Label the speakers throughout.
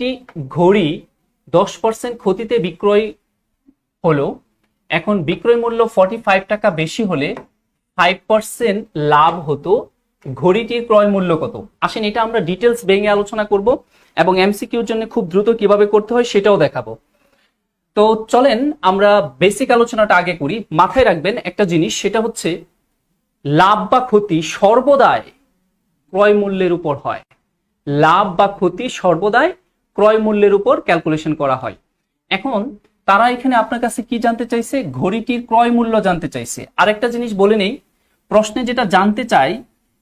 Speaker 1: একটি ঘড়ি 10% ক্ষতিতে বিক্রয় হলো। এখন বিক্রয় মূল্য 45 টাকা বেশি হলে 5% লাভ হতো, ঘড়িটির ক্রয় মূল্য কত? আসেন এটা আমরা ডিটেলস ভেঙে আলোচনা করব এবং এমসিকিউর জন্য খুব দ্রুত কিভাবে করতে হয় সেটাও দেখাবো। তো চলেন আমরা বেসিক আলোচনাটা আগে করি। মাথায় রাখবেন একটা জিনিস, সেটা হচ্ছে লাভ বা ক্ষতি সর্বদাই ক্রয় মূল্যের উপর হয়। লাভ বা ক্ষতি সর্বদাই ক্রয় মূল্যের উপর ক্যালকুলেশন করা হয়। এখন তারা এখানে আপনার কাছে কি জানতে চাইছে? ঘড়িটির ক্রয় মূল্য জানতে চাইছে। আরেকটা জিনিস বলে নেই, প্রশ্নে যেটা জানতে চাই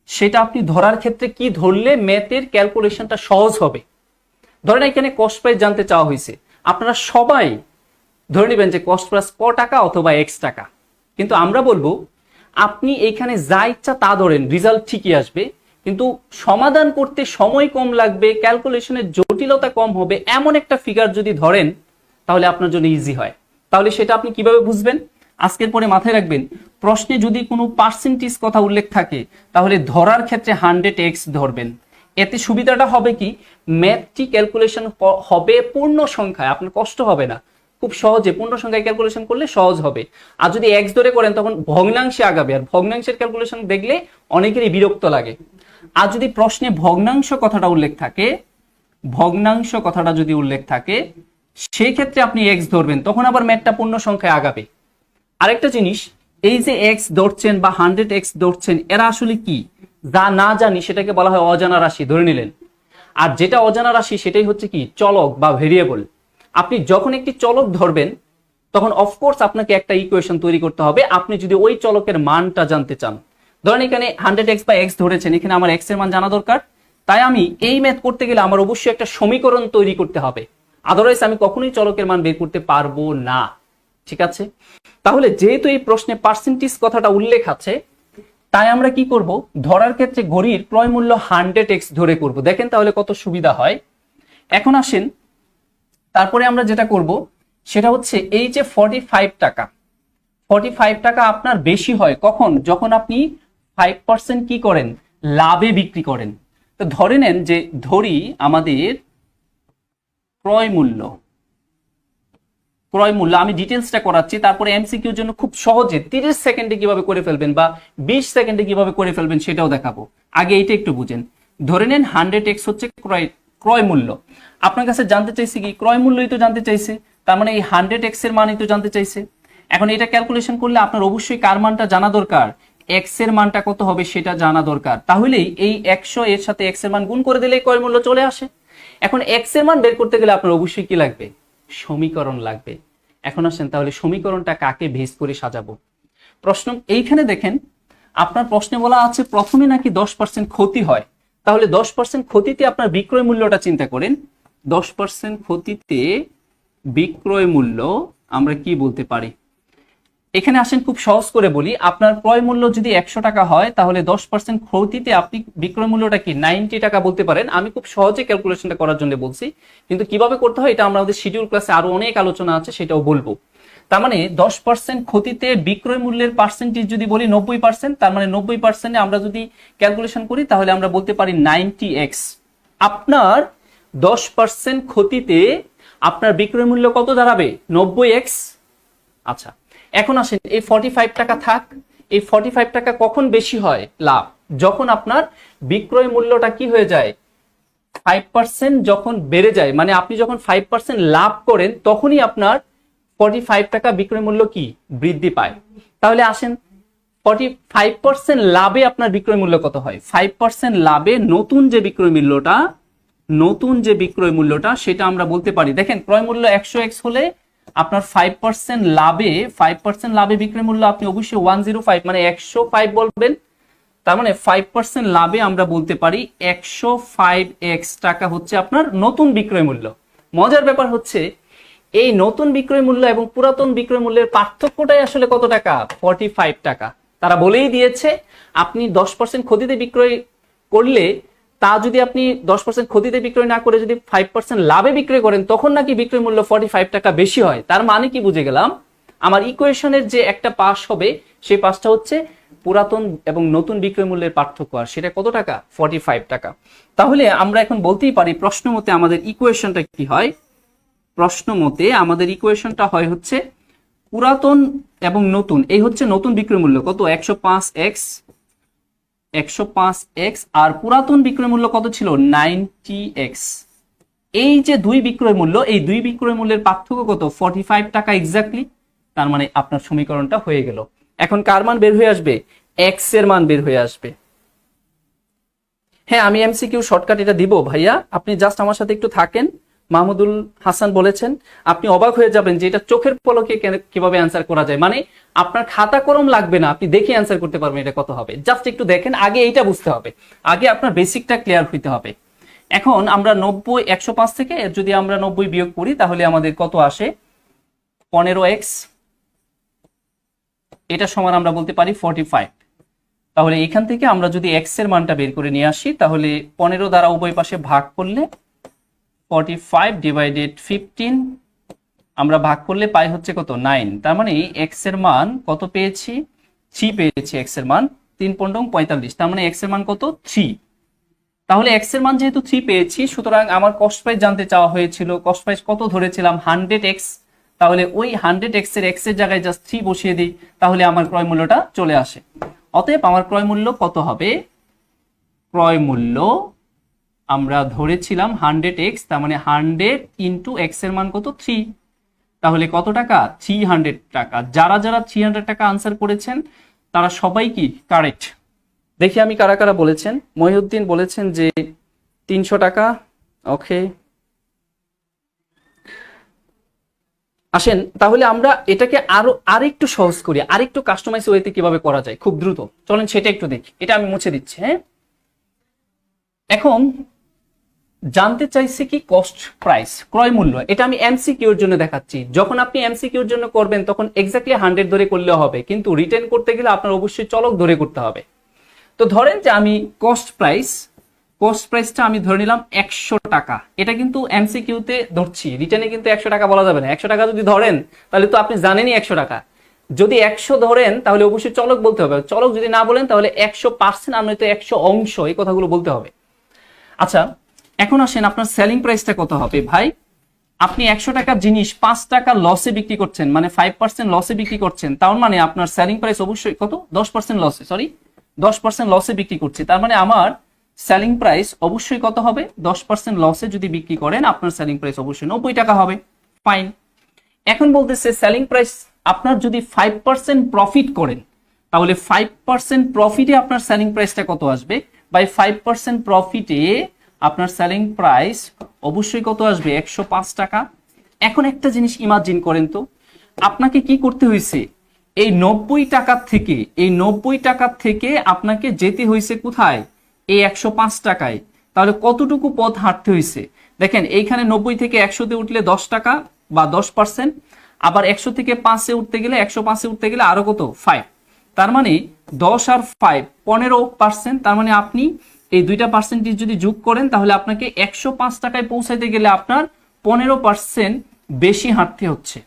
Speaker 1: সেটা আপনি ধরার ক্ষেত্রে কি ধরলে ম্যাথের ক্যালকুলেশনটা সহজ হবে। ধরেন এখানে কস্ট প্রাইস জানতে চাওয়া হয়েছে, আপনারা সবাই ধরে নেবেন যে কস্ট প্রাইস ক টাকা অথবা এক্স টাকা, কিন্তু আমরা বলবো আপনি এইখানে যা ইচ্ছা তা ধরেন, রেজাল্ট ঠিকই আসবে, কিন্তু সমাধান করতে সময় কম লাগবে, ক্যালকুলেশনের জটিলতা কম হবে এমন একটা ফিগার যদি ধরেন তাহলে আপনার জন্য ইজি হয়। তাহলে সেটা আপনি কিভাবে বুঝবেন? আজকের পরে মাথায় রাখবেন, প্রশ্নে যদি কোনো পার্সেন্টেজ কথা উল্লেখ থাকে তাহলে ধরার ক্ষেত্রে 100x ধরবেন। এতে সুবিধাটা হবে কি, ম্যাথটি ক্যালকুলেশন হবে পূর্ণ সংখ্যায়, আপনার কষ্ট হবে না, খুব সহজে পূর্ণ সংখ্যায় ক্যালকুলেশন করলে সহজ হবে। আর যদি এক্স ধরে করেন তখন ভগ্নাংশে আগাবে, আর ভগ্নাংশের ক্যালকুলেশন দেখলে অনেকেরই বিরক্ত লাগে। আর যদি প্রশ্নে ভগ্নাংশ কথাটা উল্লেখ থাকে, ভগ্নাংশ কথাটা যদি উল্লেখ থাকে সেই ক্ষেত্রে আপনি এক্স ধরবেন, তখন আবার ম্যাথটা পূর্ণ সংখ্যায় আগাবে। আরেকটা জিনিস, এই যে এক্স ধরছেন বা 100x ধরছেন, এরা আসলে কি? যা না জানি সেটাকে বলা হয় অজানা রাশি, ধরে নিলেন। আর যেটা অজানা রাশি সেটাই হচ্ছে কি চলক বা ভেরিয়েবল। আপনি যখন একটি চলক ধরবেন তখন অফকোর্স আপনাকে একটা ইকুয়েশন তৈরি করতে হবে আপনি যদি ওই চলকের মানটা জানতে চান। ধরেন এখানে 100x বা x ধরেছেন, এখানে আমার x এর মান জানা দরকার, তাই আমি এই ম্যাথ করতে গেলে আমার অবশ্যই একটা সমীকরণ তৈরি করতে হবে, আদারওয়াইজ আমি কখনোই চলকের মান বের করতে পারবো না। ঠিক আছে? তাহলে যেহেতু এই প্রশ্নে পার্সেন্টেজ কথাটা উল্লেখ আছে, তাই আমরা কি করব, ধরার ক্ষেত্রে ঘড়ির ক্রয় মূল্য 100x ধরে করব। দেখেন তাহলে কত সুবিধা হয়। এখন আসেন তারপরে আমরা যেটা করব সেটা হচ্ছে এই যে 45 টাকা, 45 টাকা আপনার বেশি হয় কখন? যখন আপনি 5% কি করেন, লাভে বিক্রি করেন। তো ধরে নেন যে ধরি আমাদের ক্রয় মূল্য আমি ডিটেলসটা করাচ্ছি, তারপরে এমসিকিউর জন্য খুব সহজে 30 সেকেন্ডে কিভাবে করে ফেলবেন বা 20 সেকেন্ডে কিভাবে করে ফেলবেন সেটাও দেখাবো। আগে এইটা একটু বুঝেন। ধরে নেন 100x হচ্ছে ক্রয় মূল্য। আপনার কাছে জানতে চাইছে কি, ক্রয় মূল্যই তো জানতে চাইছে, তার মানে এই 100x এর মানই তো জানতে চাইছে। এখন এটা ক্যালকুলেশন করলে আপনার অবশ্যই কার মানটা জানা দরকার, x এর মানটা কত হবে সেটা জানা দরকার। তাহলেই এই 100 এর সাথে x এর মান গুণ করে দিলেই ক্রয় মূল্য চলে আসে। এখন x এর মান বের করতে গেলে আপনার অবশ্যই কি লাগবে, সমীকরণ লাগবে। এখন আসেন তাহলে সমীকরণটা কাকে বেস করে সাজাবো। প্রশ্ন এইখানে দেখেন, আপনার প্রশ্নে বলা আছে প্রথমে নাকি 10% ক্ষতি হয়, তাহলে 10% ক্ষতিতে আপনার বিক্রয় মূল্যটা চিন্তা করেন। 10% ক্ষতিতে বিক্রয় মূল্য আমরা কি বলতে পারি? এখানে আসেন খুব সহজ করে বলি, আপনার ক্রয় মূল্য যদি 100 টাকা হয় তাহলে 10% ক্ষতিতে আপনি বিক্রয় মূল্যটা কি 90 টাকা বলতে পারেন। আমি খুব সহজে ক্যালকুলেশনটা করার জন্য বলছি, কিন্তু কিভাবে করতে হয় এটা আমাদের শিডিউল ক্লাসে আরো অনেক আলোচনা আছে, সেটাও বলবো। তার মানে 10% ক্ষতিতে বিক্রয় মূল্যের পার্সেন্টেজ যদি বলি 90%, তার মানে 90% আমরা যদি ক্যালকুলেশন করি তাহলে আমরা বলতে পারি 90x। আপনার 10% ক্ষতিতে আপনার বিক্রয় মূল্য কত দাঁড়াবে? 90x। আচ্ছা, এখন আসেন এই 45 টাকা থাক। এই 45 টাকা কখন বেশি হয় লাভ? যখন আপনার বিক্রয় মূল্যটা কি হয়ে যায়, 5% যখন বেড়ে যায়, মানে আপনি যখন 5% লাভ করেন তখনই আপনার 45 টাকা বিক্রয় মূল্য কি বৃদ্ধি পায়। তাহলে আসেন 45% লাভে আপনার বিক্রয় মূল্য কত হয়? 5% লাভে নতুন যে বিক্রয় মূল্যটা সেটা আমরা বলতে পারি। দেখেন ক্রয় মূল্য 100x হলে আপনার 5% লাভে বিক্রয় মূল্য আপনি অবশ্যই 105 মানে 105 বলবেন। তার মানে 5% লাভে আমরা বলতে পারি 105x টাকা হচ্ছে আপনার নতুন বিক্রয় মূল্য। মজার ব্যাপার হচ্ছে এই নতুন বিক্রয় মূল্য এবং পুরাতন বিক্রয় মূল্যের পার্থক্যটাই আসলে কত টাকা? 45 টাকা। তারা বলেই দিয়েছে আপনি 10% ক্ষতিতে বিক্রয় করলে, তা যদি আপনি 10% ক্ষতিতে বিক্রয় না করে যদি 5% লাভে বিক্রয় করেন তখন নাকি বিক্রয় মূল্য 45 টাকা বেশি হয়। তার মানে কি বুঝে গেলাম, আমার ইকুয়েশনের যে একটা পাশ হবে সেই পাশটা হচ্ছে পুরাতন এবং নতুন বিক্রয় মূল্যের পার্থক্য, আর সেটা কত টাকা? 45 টাকা। তাহলে আমরা এখন বলতেই পারি প্রশ্ন মতে আমাদের ইকুয়েশনটা কি হয়? প্রশ্ন মতে আমাদের ইকুয়েশনটা হয় হচ্ছে পুরাতন এবং নতুন, এই হচ্ছে নতুন বিক্রয় মূল্য কত? 105x, আর পুরাতন বিক্রয় মূল্য কত ছিল? 90x। এই যে দুই বিক্রয় মূল্য, এই দুই বিক্রয় মূল্যের পার্থক্য কত? 45 টাকা এক্স্যাক্টলি। তার মানে আপনার সমীকরণটা হয়ে গেল। এখন কার মান বের হয়ে আসবে? এক্স এর মান বের হয়ে আসবে। হ্যাঁ, আমি এমসিকিউ শর্টকাট এটা দিব ভাইয়া, আপনি জাস্ট আমার সাথে একটু থাকেন। মাহমুদুল হাসান বলেছেন, আপনি অবাক হয়ে যাবেন যে এটা চোখের পলকে কিভাবে অ্যান্সার করা যায়। মানে আপনার খাতা কলম লাগবে না, আপনি দেখে অ্যান্সার করতে পারবেন এটা কত হবে। জাস্ট একটু দেখেন, আগে এইটা বুঝতে হবে, আগে আপনার বেসিকটা ক্লিয়ার হইতে হবে। এখন আমরা 105 থেকে যদি আমরা 90 বিয়োগ করি তাহলে আমাদের কত আসে? 15x, এটা সমান আমরা বলতে পারি 45। তাহলে এখান থেকে আমরা যদি x এর মানটা বের করে নিয়ে আসি তাহলে 15 দ্বারা উভয় পাশে ভাগ করলে 45 ডিভাইডেড 15 আমরা ভাগ করলে পাই হচ্ছে কত? 9। তার মানে x এর মান কত পেয়েছি? 3 পেয়েছি। x এর মান 3 পনেরো 45, তার মানে x এর মান কত? 3। তাহলে x এর মান যেহেতু 3 পেয়েছি, সুতরাং আমার কস্ট প্রাইস জানতে চাওয়া হয়েছিল। কস্ট প্রাইস কত ধরেছিলাম? 100x। তাহলে ওই 100x এর x এর জায়গায় জাস্ট 3 বসিয়ে দিই, তাহলে আমার ক্রয় মূল্যটা চলে আসে। অতএব আমার ক্রয় মূল্য কত হবে? ক্রয় মূল্য আমরা ধরেছিলাম 100x, তার মানে 100 ইন্টু x এর মান কত? 3। তাহলে কত টাকা? 300 টাকা। যারা যারা 300 টাকা আনসার করেছেন তারা সবাই কি কারেক্ট? দেখি আমি কারা কারা বলেছেন। মহিউদ্দিন বলেছেন যে 300 টাকা। ওকে, আসেন তাহলে আমরা এটাকে আরেকটু সহজ করি, আরেকটু কাস্টমাইজ ওয়েতে কিভাবে করা যায় খুব দ্রুত। চলেন সেটা একটু দেখি। এটা আমি মুছে দিচ্ছি। হ্যাঁ, এখন জানতে চাইছি কি? কস্ট প্রাইস, ক্রয় মূল্য। এটা আমি এমসিকিউর জন্য দেখাচ্ছি। যখন আপনি এমসিকিউর জন্য করবেন তখন এক্স্যাক্টলি 100 ধরে করলে হবে, কিন্তু রিটেন করতে গেলে আপনার অবশ্যই চলক ধরে করতে হবে। তো ধরেন যে আমি কস্ট প্রাইসটা আমি ধরে নিলাম 100 টাকা। এটা কিন্তু এমসিকিউতে ধরছি, রিটেনে কিন্তু 100 টাকা বলা যাবে না। 100 টাকা যদি ধরেন তাহলে তো আপনি জানেনই 100 টাকা। যদি 100 ধরেন তাহলে অবশ্যই চলক বলতে হবে। চলক যদি না বলেন তাহলে 100% আর নয়তো 100 অংশ, এই কথাগুলো বলতে হবে। আচ্ছা, এখন আসেন আপনার সেলিং প্রাইসটা কত হবে ভাই? আপনি 100 টাকার জিনিস 5 টাকা লসে বিক্রি করছেন, মানে 5% লসে বিক্রি করছেন। তার মানে আপনার সেলিং প্রাইস অবশ্যই কত? 10% লসে, 10% লসে বিক্রি করছি। তার মানে আমার সেলিং প্রাইস অবশ্যই কত হবে? 10% লসে যদি বিক্রি করেন আপনার সেলিং প্রাইস অবশ্যই 90 টাকা হবে। ফাইন। এখন বলতেছে সেলিং প্রাইস আপনার যদি 5% প্রফিট করেন তাহলে 5% প্রফিটে আপনার সেলিং প্রাইসটা কত আসবে? বাই 5% প্রফিটে আপনার সেলিং প্রাইস অবশ্যই কত আসবে? 105 টাকা। এখন একটা জিনিস ইমাজিন করেন তো, আপনাকে কি করতে হয়েছে? এই 90 টাকার থেকে আপনাকে যেতে হয়েছে কোথায়? এই 105 টাকায়। তাহলে কতটুকু পথ হাঁটতে হয়েছে? দেখেন এইখানে 90 থেকে 100-তে উঠলে 10 টাকা বা 10%, আবার 100 থেকে 5-এ উঠতে গেলে 105-এ উঠতে গেলে আরো কত? 5। তার মানে 10 আর 5 15%। তার মানে আপনি এই দুইটা পার্সেন্টেজ যদি যোগ করেন তাহলে আপনাকে 105 টাকায় পৌঁছাইতে গেলে আপনার 15% বেশি হাঁটতে হচ্ছে।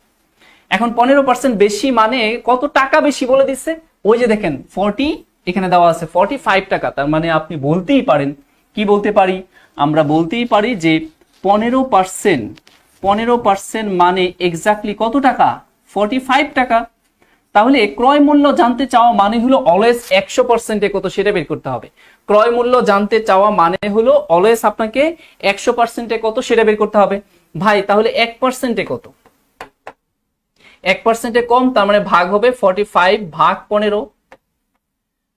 Speaker 1: এখন 15% বেশি মানে কত টাকা বেশি বলে দিচ্ছে? ওই যে দেখেন 40 এখানে দেওয়া আছে 45 টাকা। তার মানে আপনি বলতেই পারেন, কি বলতে পারি? আমরা বলতেই পারি যে 15% মানে এক্স্যাক্টলি কত টাকা? 45 টাকা। তাহলে ক্রয় মূল্য জানতে চাওয়া মানে হলো অলওয়েজ 100%-এ কত সেটা বের করতে হবে। ক্রয় মূল্য জানতে চাওয়া মানে হলো অলওয়েজ আপনাকে 100%-এ কত সেটা বের করতে হবে। ভাই তাহলে 1%-এ কত? 1%-এ কম, তার মানে ভাগ হবে 45 ভাগ 15।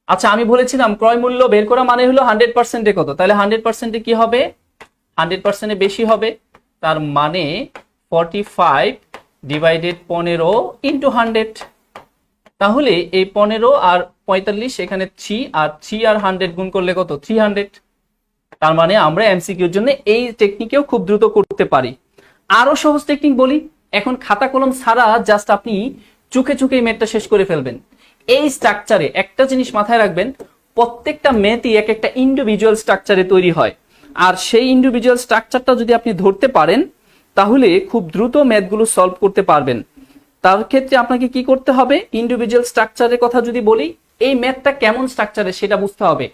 Speaker 1: আচ্ছা, আমি বলেছিলাম ক্রয় মূল্য বের করা মানে হলো 100%-এ কত? তাহলে 100%-এ কি হবে? 100%-এ বেশি হবে। তার মানে 45 ডিভাইডেড 15 ইন্টু 100। তাহলে এই 15 আর 45 এখানে 3, আর 3 আর 100 গুণ করলে কত? 300। তার মানে আমরা এমসিকিউর জন্য এই টেকনিকেও খুব দ্রুত করতে পারি। আরো সহজ টেকনিক বলি। এখন খাতা কলম ছাড়া জাস্ট আপনি চোখে চোখে ম্যাথটা শেষ করে ফেলবেন। এই স্ট্রাকচারে একটা জিনিস মাথায় রাখবেন, প্রত্যেকটা ম্যাথই এক একটা ইন্ডিভিজুয়াল স্ট্রাকচারে তৈরি হয়। আর সেই ইন্ডিভিজুয়াল স্ট্রাকচারটা যদি আপনি ধরতে পারেন তাহলে খুব দ্রুত ম্যাথগুলো সলভ করতে পারবেন। তার ক্ষেত্রে আপনাকে কি করতে হবে? ইন্ডিভিজুয়াল স্ট্রাকচারের কথা যদি বলি, এই ম্যাথটা কেমন স্ট্রাকচারে সেটা বুঝতে হবে।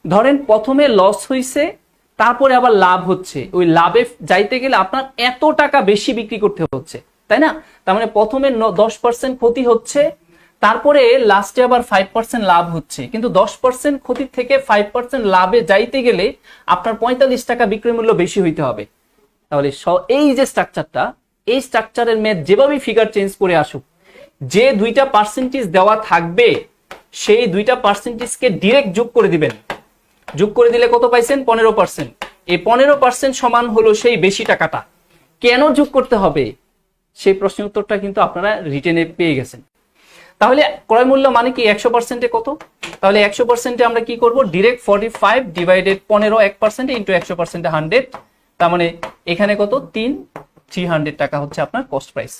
Speaker 1: ধরেন প্রথমে লস হয়েছে, তারপরে আবার লাভ হচ্ছে, ওই লাভে যাইতে গেলে আপনার এত টাকা বেশি বিক্রি করতে হচ্ছে, তাই না? তার মানে প্রথমে 10% ক্ষতি হচ্ছে, তারপরে লাস্টে আবার 5% লাভ হচ্ছে, কিন্তু 10% ক্ষতি থেকে 5% লাভে যাইতে গেলে আপনার 45 টাকা বিক্রয় মূল্য বেশি হইতে হবে। তাহলে এই যে স্ট্রাকচারটা, এই স্ট্রাকচারের ম্যাথ যেভাবেই ফিগার চেঞ্জ করে আসুক, যে দুইটা পার্সেন্টেজ দেওয়া থাকবে সেই দুইটা পার্সেন্টেজকে ডিরেক্ট যোগ করে দিবেন। যোগ করে দিলে কত পাইছেন? 15%। এই 15% সমান হলো সেই বেশি টাকাটা। কেন যোগ করতে হবে সেই প্রশ্নের উত্তরটা কিন্তু আপনারা রিটেনে পেয়ে গেছেন। তাহলে ক্রয় মূল্য মানে কি 100%-এ কত? তাহলে 100%-এ আমরা কি করব? ডিরেক্ট 45 ডিভাইডেড 15 1% ইন্টু 100%-এ 100। তার মানে এখানে কত? 300 টাকা হচ্ছে আপনার কস্ট প্রাইস।